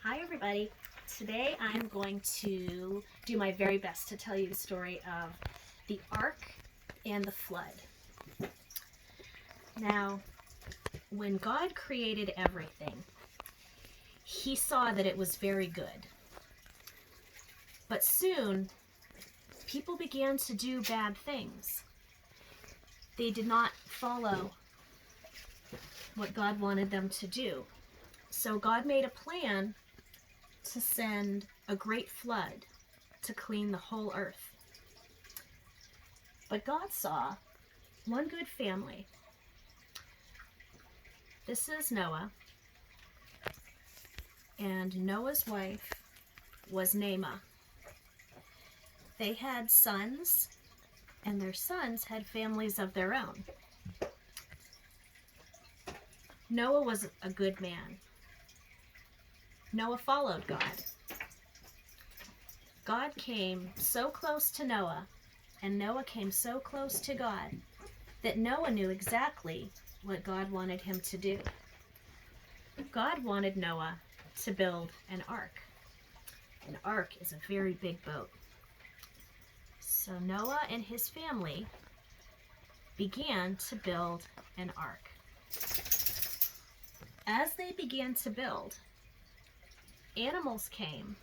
Hi everybody. Today I'm going to do my very best to tell you the story of the Ark and the flood. Now, when God created everything, he saw that it was very good. But soon, people began to do bad things. They did not follow what God wanted them to do. So God made a plan to send a great flood to clean the whole earth. But God saw one good family. This is Noah, and Noah's wife was Naamah. They had sons, and their sons had families of their own. Noah was a good man. Noah followed God. God came so close to Noah, and Noah came so close to God, that Noah knew exactly what God wanted him to do. God wanted Noah to build an ark. An ark is a very big boat. So Noah and his family began to build an ark. As they began to build, animals came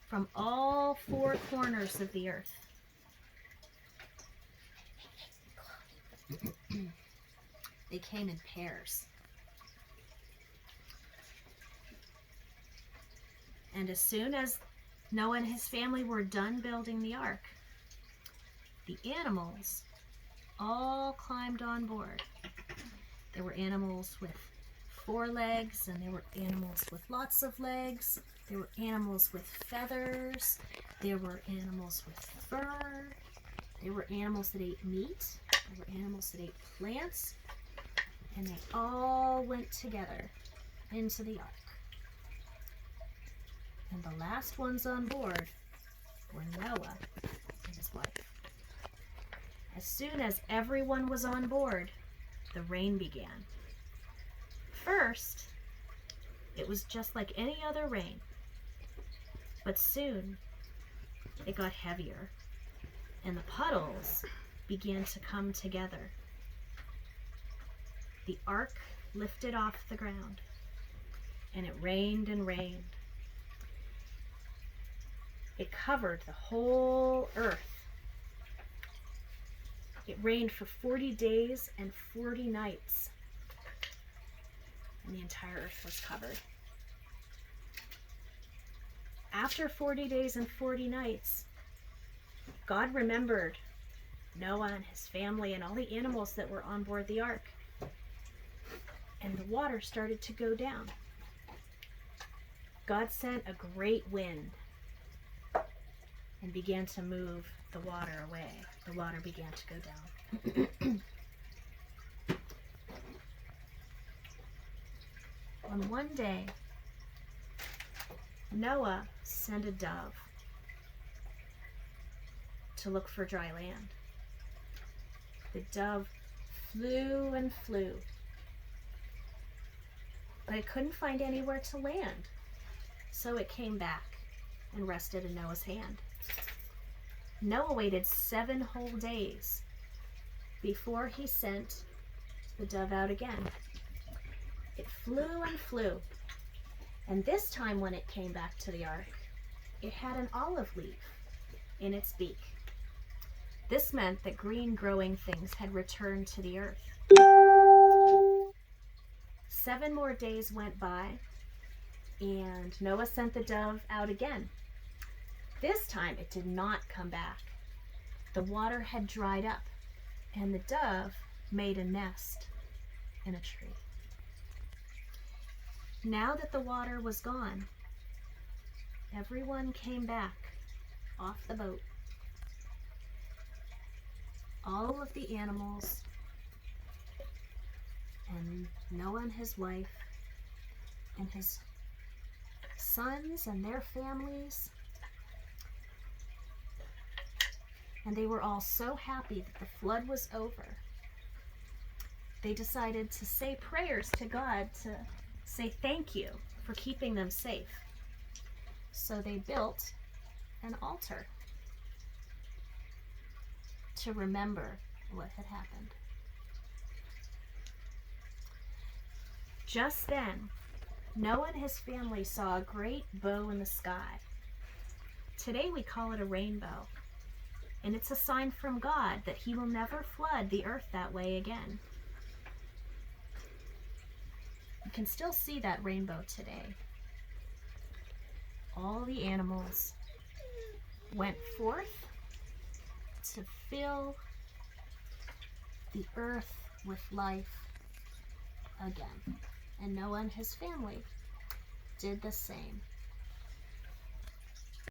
from all four corners of the earth. They came in pairs. And as soon as Noah and his family were done building the ark, the animals all climbed on board. There were animals with 4 legs, and there were animals with lots of legs. There were animals with feathers. There were animals with fur. There were animals that ate meat. There were animals that ate plants. And they all went together into the ark. And the last ones on board were Noah and his wife. As soon as everyone was on board, the rain began. First, it was just like any other rain, but soon it got heavier, and the puddles began to come together. The ark lifted off the ground, and it rained and rained. It covered the whole earth. It rained for 40 days and 40 nights, and the entire earth was covered. After 40 days and 40 nights, God remembered Noah and his family and all the animals that were on board the ark, and the water started to go down. God sent a great wind and began to move the water away. The water began to go down. On one day, Noah sent a dove to look for dry land. The dove flew and flew, but it couldn't find anywhere to land. So it came back and rested in Noah's hand. Noah waited 7 whole days before he sent the dove out again. It flew and flew, and this time when it came back to the ark, it had an olive leaf in its beak. This meant that green growing things had returned to the earth. 7 more days went by, and Noah sent the dove out again. This time it did not come back. The water had dried up, and the dove made a nest in a tree. Now that the water was gone, everyone came back off the boat. All of the animals, and Noah and his wife, and his sons and their families. And they were all so happy that the flood was over. They decided to say prayers to God to say thank you for keeping them safe. So they built an altar to remember what had happened. Just then, Noah and his family saw a great bow in the sky. Today we call it a rainbow, and it's a sign from God that he will never flood the earth that way again. You can still see that rainbow today. All the animals went forth to fill the earth with life again. And Noah and his family did the same.